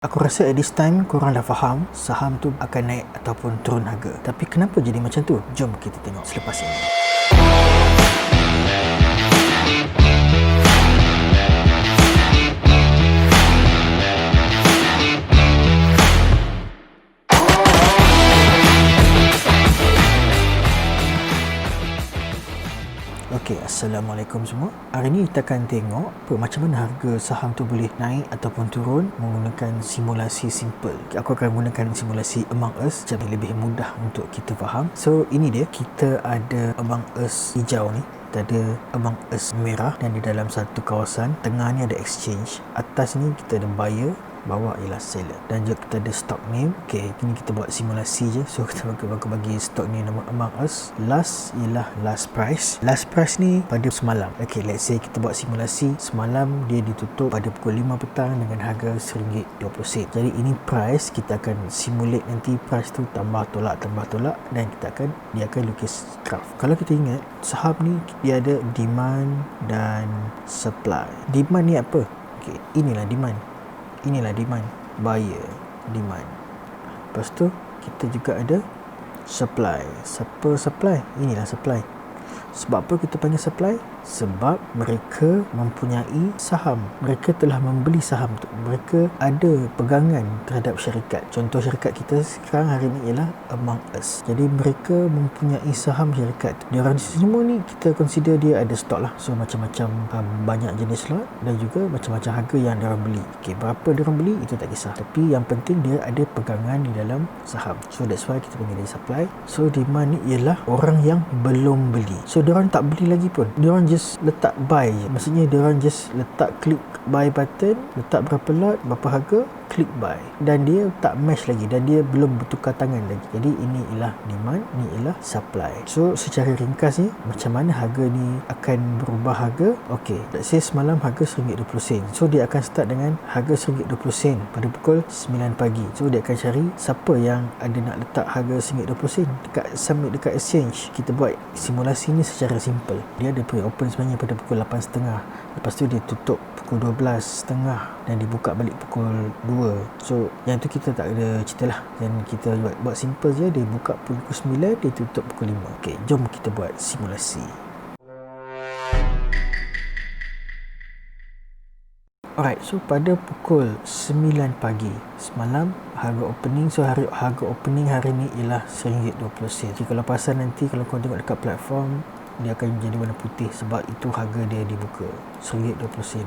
Aku rasa at this time korang dah faham saham tu akan naik ataupun turun harga. Tapi kenapa jadi macam tu? Jom kita tengok selepas ini. Okey, Assalamualaikum semua. Hari ni kita akan tengok macam mana harga saham tu boleh naik ataupun turun menggunakan simulasi simple. Aku akan gunakan simulasi Among Us jadi lebih mudah untuk kita faham. So, ini dia. Kita ada Among Us hijau ni. Kita ada Among Us merah dan di dalam satu kawasan. Tengah ni ada exchange. Atas ni kita ada buyer. Bawah ialah seller. Dan juga kita ada stock name. Okay, ini kita buat simulasi je. So kita bagi stock name nama Among Us. Last ialah last price. Last price ni pada semalam. Okay, let's say kita buat simulasi. Semalam dia ditutup pada pukul 5 petang dengan harga RM1.20. Jadi ini price. Kita akan simulate nanti price tu tambah tolak. Dan dia akan lukis graph. Kalau kita ingat, saham ni dia ada demand dan supply. Demand ni apa? Okay, inilah demand. Buyer, demand. Lepas tu kita juga ada supply. Siapa supply? Inilah supply. Sebab apa kita panggil supply? Sebab mereka mempunyai saham. Mereka telah membeli saham tu. Mereka ada pegangan terhadap syarikat. Contoh syarikat kita sekarang hari ni ialah Among Us. Jadi mereka mempunyai saham syarikat. Diorang semua ni kita consider dia ada stok lah. So macam-macam banyak jenis lot dan juga macam-macam harga yang diorang beli. Okay, berapa diorang beli itu tak kisah. Tapi yang penting dia ada pegangan di dalam saham. So that's why kita panggil dia supply. So demand ni ialah orang yang belum beli. So diorang tak beli lagi pun. Diorang just letak buy je. Maksudnya diorang just letak klik buy button, letak berapa lot, berapa harga, klik buy. Dan dia tak match lagi dan dia belum bertukar tangan lagi. Jadi ini ialah demand, ni ialah supply. So secara ringkas ni, macam mana harga ni akan berubah harga? Okey, let's say semalam harga RM1.20. So dia akan start dengan harga RM1.20 pada pukul 9 pagi. So dia akan cari siapa yang ada nak letak harga RM1.20 dekat submit dekat exchange. Kita buat simulasi ni secara simple. Dia ada pre-open sebenarnya pada pukul 8.30. Lepas tu dia tutup pukul 12.30 dan dibuka balik pukul 2. So yang tu kita tak ada cerita lah. Dan kita buat simple je. Dia buka pukul 9, dia tutup pukul 5. Okey, jom kita buat simulasi. Alright, so pada pukul 9 pagi semalam harga opening. So harga opening hari ni ialah RM1.20. Jadi kalau pasal nanti kalau korang tengok dekat platform, dia akan menjadi warna putih sebab itu harga dia dibuka RM1.20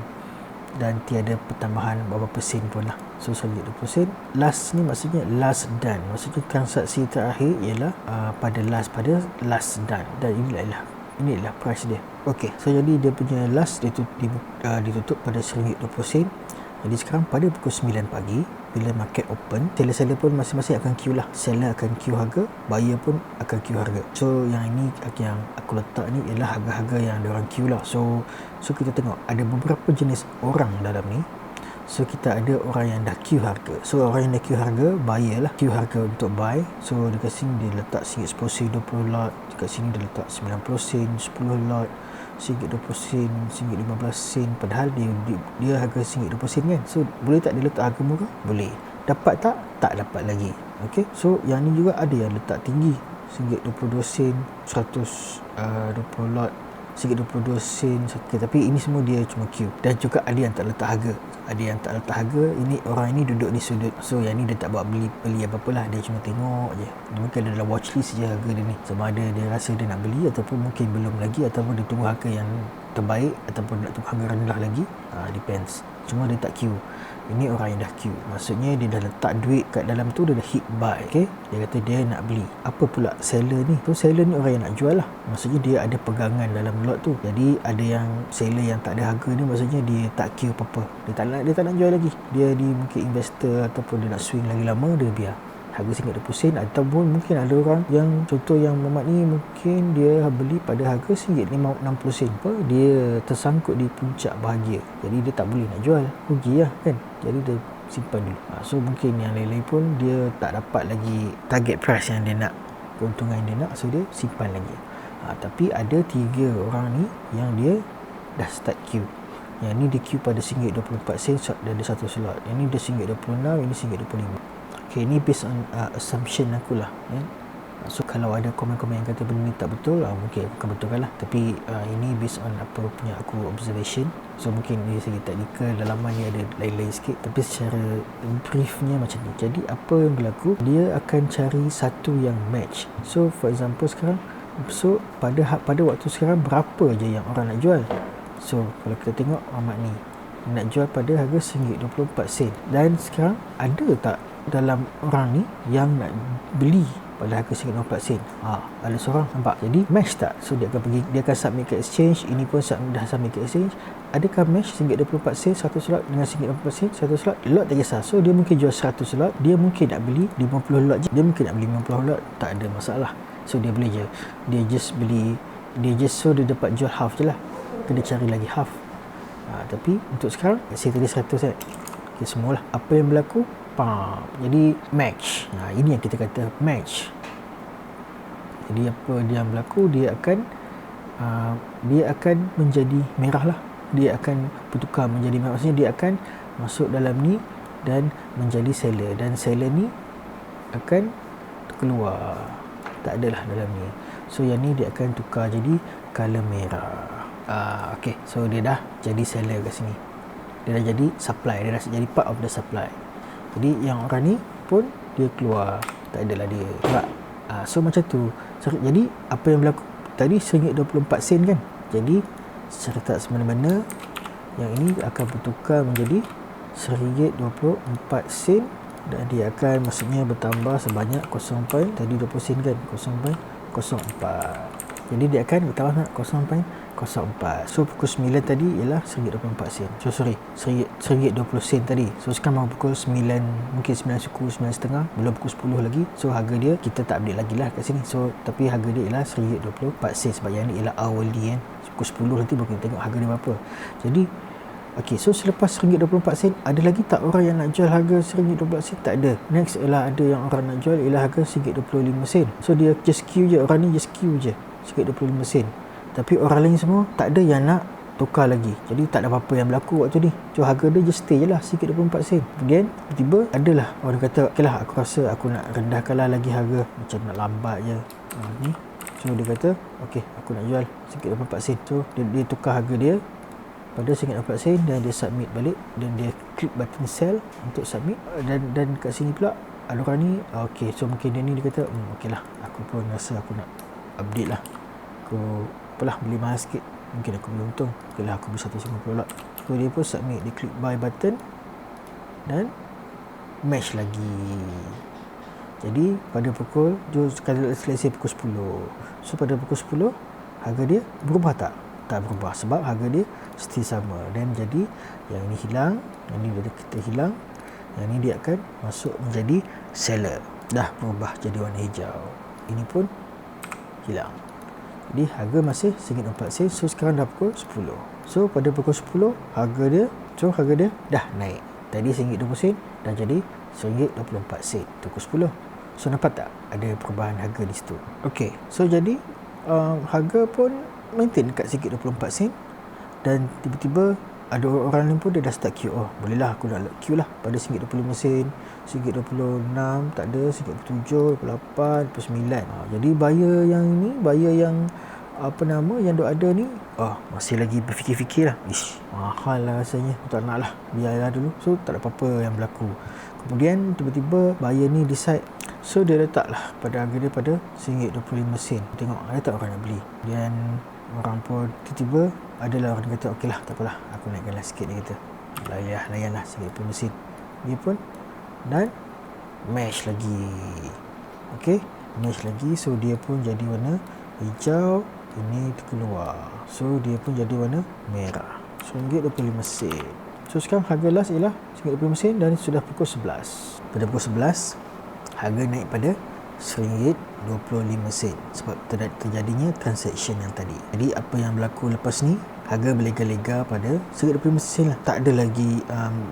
dan tiada pertambahan berapa persen pun lah. So RM1.20. Last ni maksudnya last done. Maksudnya transaksi terakhir ialah pada last done. Dan inilah price dia. Okey, so jadi dia punya last ditutup pada RM1.20. Jadi sekarang pada pukul 9 pagi bila market open, seller pun masing-masing akan queue lah. Seller akan queue harga, buyer pun akan queue harga. So yang ini yang aku letak ni ialah harga-harga yang diorang queue lah. So kita tengok ada beberapa jenis orang dalam ni. So kita ada orang yang dah queue harga. So orang yang dah queue harga, buyer lah, queue harga untuk buy. So dekat sini dia letak RM10 20 lot, dekat sini dia letak RM90 10 lot, RM1.20, RM1.15. Padahal dia harga RM1.20 kan. So boleh tak dia letak harga murah? Boleh. Dapat tak? Tak dapat lagi. Okey. So yang ni juga ada yang letak tinggi, RM1.22, 120 lot, RM1.22. Okay, tapi ini semua dia cuma queue. Dan juga ada yang tak letak harga. Ini orang ini duduk di sudut. So yang ni dia tak buat beli apa-apalah. Dia cuma tengok je. Dia mungkin ada dalam watchlist je harga dia ni. Sama ada dia rasa dia nak beli ataupun mungkin belum lagi, ataupun dia tunggu harga yang terbaik ataupun nak tunggu harga rendah lagi. Depends. Cuma dia tak queue. Ini orang yang dah queue. Maksudnya dia dah letak duit kat dalam tu, dia dah hit buy. Okay? Dia kata dia nak beli. Apa pula seller ni? So seller ni orang yang nak jual lah. Maksudnya dia ada pegangan dalam lot tu. Jadi ada yang seller yang tak ada harga ni, maksudnya dia tak queue apa-apa. Dia tak nak jual lagi. Dia mungkin investor ataupun dia nak swing lagi lama, dia biar harga RM1.20. Ataupun mungkin ada orang yang contoh yang Muhammad ni, mungkin dia beli pada harga RM1.60. Dia tersangkut di puncak bahagia, jadi dia tak boleh nak jual, rugi lah kan. Jadi dia simpan dulu. So mungkin yang lain-lain pun dia tak dapat lagi target price yang dia nak, keuntungan yang dia nak, so dia simpan lagi. Tapi ada 3 orang ni yang dia dah start queue. Yang ni dia queue pada RM1.24 dan ada satu slot. Yang ni dia RM1.26, ini RM1.25. Okay, ni based on assumption aku lah, kan. So kalau ada komen-komen yang kata benda ni tak betul, mungkin akan betulkan lah. Tapi ini based on apa punya aku observation. So mungkin dari segi teknikal dalaman dia ada lain-lain sikit, tapi secara briefnya macam ni. Jadi apa yang berlaku, dia akan cari satu yang match. So for example sekarang, so pada waktu sekarang berapa je yang orang nak jual. So kalau kita tengok Ahmad ni nak jual pada harga RM1.24, dan sekarang ada tak dalam orang ni yang nak beli pada harga RM1.24? Ada seorang, nampak? Jadi match tak? So dia akan submit ke exchange. Ini pun dah submit ke exchange. Adakah match RM1.24 satu slot dengan RM1.24 satu slot? Lot tak kisah. So dia mungkin jual 100 slot, dia mungkin nak beli 50 lot je. Dia mungkin nak beli 50 lot, tak ada masalah. So dia boleh je, so dia dapat jual half je lah, kena cari lagi half. Tapi untuk sekarang saya tulis 100 kan. Okay, semualah apa yang berlaku, jadi match. Ini yang kita kata match. Jadi apa yang berlaku, dia akan menjadi merah lah. Dia akan bertukar menjadi merah. Maksudnya dia akan masuk dalam ni dan menjadi seller, dan seller ni akan keluar, tak adalah dalam ni. So yang ni dia akan tukar jadi color merah. Okay, so dia dah jadi seller kat sini. Dia dah jadi supply, dia dah jadi part of the supply. Jadi yang orang ni pun dia keluar, tak adalah dia. So macam tu. Jadi apa yang berlaku tadi RM1.24 kan. Jadi secara tak semena-mena yang ini akan bertukar menjadi RM1.24, dan dia akan maksudnya bertambah sebanyak 0. Tadi 20 sen kan, 0.04. Jadi dia akan bertambah 0.04. So pukul 9 tadi ialah RM1.24. So sorry, RM1.20 tadi. So sekarang pukul 9, mungkin 9 suku, 9.30, belum pukul 10 lagi. So harga dia kita tak update lagi lah kat sini. So tapi harga dia ialah RM1.24 sebab yang ni ialah hourly kan. Pukul 10 nanti baru kita tengok harga dia berapa. Jadi okay, so selepas RM1.24, ada lagi tak orang yang nak jual harga RM1.24? Tak ada. Next ialah ada yang orang nak jual ialah harga RM1.25. So dia just queue je, orang ni just queue je RM1.25. Tapi orang lain semua tak ada yang nak tukar lagi. Jadi tak ada apa-apa yang berlaku waktu ni. So harga dia just stay je lah RM1.24. Kemudian tiba-tiba adalah orang kata, okay lah, aku rasa aku nak rendahkan lah lagi harga, macam nak lambat je ni. So dia kata okay, aku nak jual RM1.24. So dia tukar harga dia pada RM1.24 dan dia submit balik, dan dia klik button sell untuk submit. Dan kat sini pula ada orang ni, okay, so mungkin dia ni dia kata okay lah, aku pun rasa aku nak update lah, aku apalah beli mahal sikit, mungkin aku boleh untung, okay lah, aku beli 150 lot. So dia pun submit, dia klik buy button dan match lagi. Jadi pada pukul, kalau selesai pukul 10, so pada pukul 10 harga dia berubah tak? Tak berubah, sebab harga dia still sama. Dan jadi yang ini hilang, yang ini kita hilang, yang ini dia akan masuk menjadi seller. Dah berubah jadi warna hijau. Ini pun hilang. Jadi harga masih RM1.24. So sekarang dah pukul 10. So pada pukul 10 harga dia dah naik. Tadi RM1.20 dah jadi RM1.24 pukul 10. So nampak tak ada perubahan harga di situ. Okey, so jadi harga pun maintain dekat RM1.24, dan tiba-tiba ada orang lain pun dia dah start queue. Bolehlah aku nak queue lah pada RM1.25, RM1.26, tak ada, RM1.27, RM1.28, RM1.29. Jadi buyer yang yang duk ada ni masih lagi berfikir-fikir lah, mahal lah rasanya, tak nak lah, biarlah dulu. So tak ada apa-apa yang berlaku. Kemudian tiba-tiba buyer ni decide, so dia letaklah pada harga dia pada RM1.25. Tengok ada tak orang nak beli. Dan orang pun tiba-tiba adalah orang kata okey lah, tak apalah, aku naikkanlah sikit, dia kata layanlah RM1.25. Dia pun dan match lagi. Okey, match lagi. So dia pun jadi warna hijau, ini terkeluar. So dia pun jadi warna merah. So RM1.25. So sekarang harga last ialah RM1.25 dan sudah pukul 11. Pada pukul 11 harga naik pada RM1.25 sebab terjadinya transaction yang tadi. Jadi apa yang berlaku lepas ni, harga berlega-lega pada RM1.25 lah. Tak ada lagi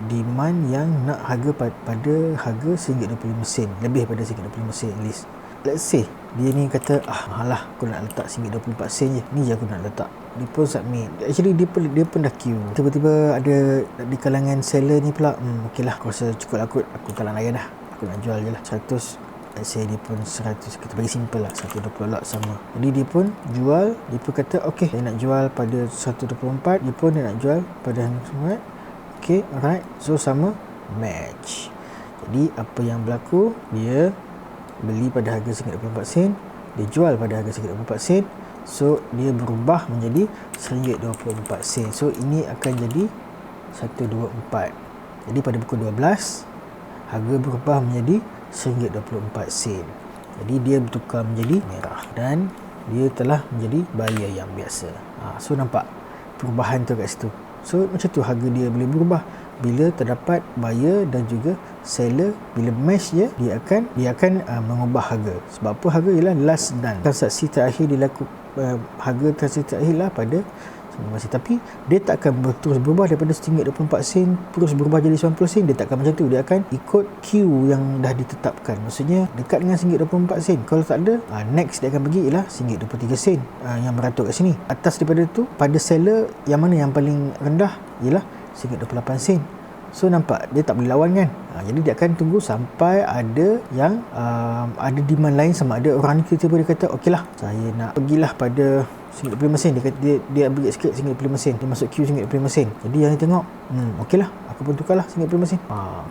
demand yang nak harga pada harga RM1.25, lebih pada RM1.25 at least. let's say dia ni kata mahal lah, aku nak letak RM1.24 je, ni je aku nak letak. Dia pun submit. Actually dia pun dah queue. Tiba-tiba ada di kalangan seller ni pula, okey lah, aku rasa cukup aku tak nak layan dah, aku nak jual je lah 100. Let's say dia pun 100, kita bagi simple lah, 120 lot sama. Jadi dia pun jual, dia pun kata okey, saya nak jual pada 124, dia pun nak jual pada 124. Okey, alright, so sama, match. Jadi apa yang berlaku, dia beli pada harga RM1.24, dia jual pada harga RM1.24, so dia berubah menjadi RM1.24. So ini akan jadi 124. Jadi pada pukul 12 harga berubah menjadi RM1.24. Jadi dia bertukar menjadi merah dan dia telah menjadi buyer yang biasa. So nampak perubahan tu kat situ. So macam tu harga dia boleh berubah bila terdapat buyer dan juga seller. Bila match je, dia akan mengubah harga. Sebab apa? Harga ialah last done. Transaksi terakhir dilakukan, harga transaksi terakhir lah pada masih, tapi dia tak akan terus berubah daripada RM1.24 terus berubah jadi RM90. Dia tak akan macam tu. Dia akan ikut queue yang dah ditetapkan. Maksudnya dekat dengan RM1.24. Kalau tak ada, next dia akan bagi ialah RM1.23 yang beratur kat sini. Atas daripada tu, pada seller yang mana yang paling rendah ialah RM1.28. So nampak dia tak boleh lawan kan. Jadi dia akan tunggu sampai ada yang ada demand lain, sama ada orang ni tiba-tiba dia kata okey lah, saya nak pergilah pada RM1.25. Dia bagi sikit RM1.25, dia masuk queue RM1.25. Jadi yang ni tengok, okey lah, aku pun tukarlah RM1.25.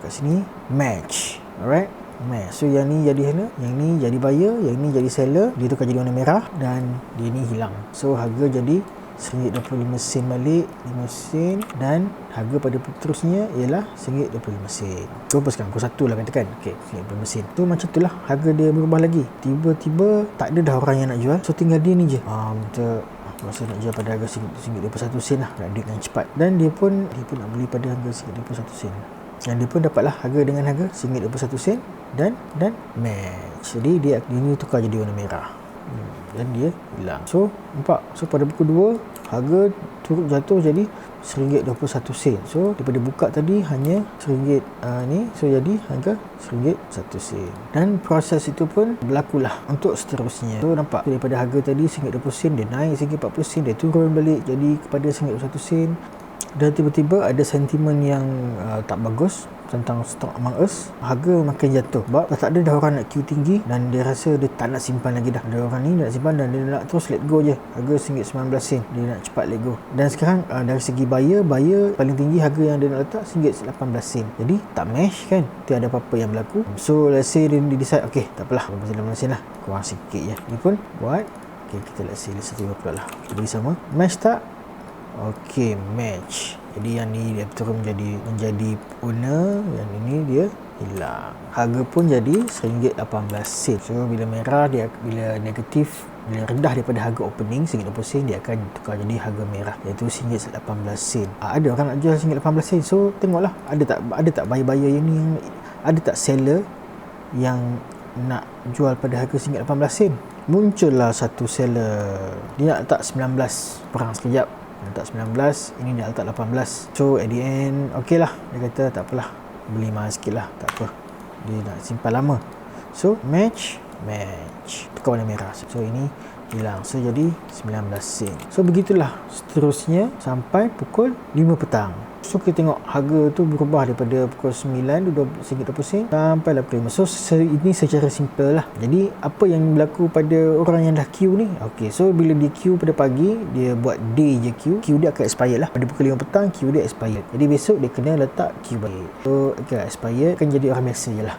Kat sini match. Alright, match. So yang ni jadi mana? Yang ni jadi buyer, yang ni jadi seller. Dia tukar jadi warna merah dan dia ni hilang. So harga jadi RM1.25 balik, RM5, dan harga pada terusnya ialah RM1.25. So sekarang pukul 1 lah katakan. Okey, RM1.25. Tu macam tu lah, harga dia berubah lagi. Tiba-tiba tak ada dah orang yang nak jual. So tinggal dia ni je. Kita rasa nak jual pada harga RM1.21 lah, nak duit yang cepat. Dan dia pun nak beli pada harga RM1.21. Dan dia pun dapatlah harga dengan harga RM1.21 dan match. Jadi dia ni tukar jadi warna merah. Dan dia hilang. So nampak, so pada pukul 2 harga turut jatuh jadi RM1.21. So daripada buka tadi hanya RM1 ni, so jadi harga RM1.01. Dan proses itu pun berlakulah untuk seterusnya. So nampak daripada harga tadi RM1.20, dia naik RM1.40, dia turun balik jadi kepada RM1.01. Dan tiba-tiba ada sentimen yang tak bagus tentang stock Among Us. Harga makin jatuh sebab tak ada dah orang nak queue tinggi dan dia rasa dia tak nak simpan lagi dah. Ada orang ni nak simpan dan dia nak terus let go je. Harga RM1.19, dia nak cepat let go. Dan sekarang dari segi buyer paling tinggi harga yang dia nak letak RM1.18. Jadi tak match kan, tiada apa-apa yang berlaku. So let's say dia decide okey, tak apalah, RM1.18 lah, kurang sikit je. Dia pun buat okey, kita let's say RM1.50 lah, kita bagi sama. Match tak? Okey, match. Jadi yang ni dia turun menjadi owner, yang ini dia hilang. Harga pun jadi RM1.18. So bila merah, bila negatif, bila rendah daripada harga opening RM1.20, dia akan tukar jadi harga merah, iaitu RM1.18. Ada orang nak jual RM1.18. So tengoklah ada tak buyer yang ni, ada tak seller yang nak jual pada harga RM1.18. Muncullah satu seller, dia nak letak 19, perang sekejap, letak 19, ini dia letak 18. So at the end, okey lah, dia kata tak apalah, beli mahal sikit lah, tak apa, dia nak simpan lama. So match, tukar warna merah. So ini hilang, so jadi 19 sen. So begitulah seterusnya sampai pukul 5 petang. So kita tengok harga tu berubah daripada pukul 9 RM20 sampai pukul 5. So ini secara simple lah. Jadi apa yang berlaku pada orang yang dah queue ni, okey, so bila dia queue pada pagi, dia buat day je queue dia akan expired lah. Pada pukul 5 petang queue dia expired. Jadi besok dia kena letak queue balik. So expired kan jadi orang biasa je lah.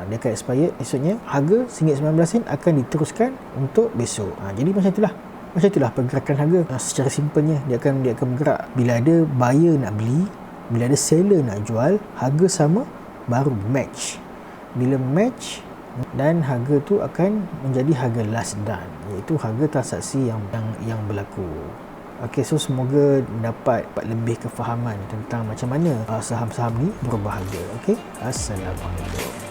Dia akan expired, esoknya harga RM1.19 akan diteruskan untuk besok. Jadi macam itulah pergerakan harga. Secara simpelnya dia akan bergerak bila ada buyer nak beli, bila ada seller nak jual, harga sama baru match. Bila match, dan harga tu akan menjadi harga last done, iaitu harga transaksi yang berlaku. Okey, so semoga dapat lebih kefahaman tentang macam mana saham-saham ni berubah harga. Okey, assalamualaikum.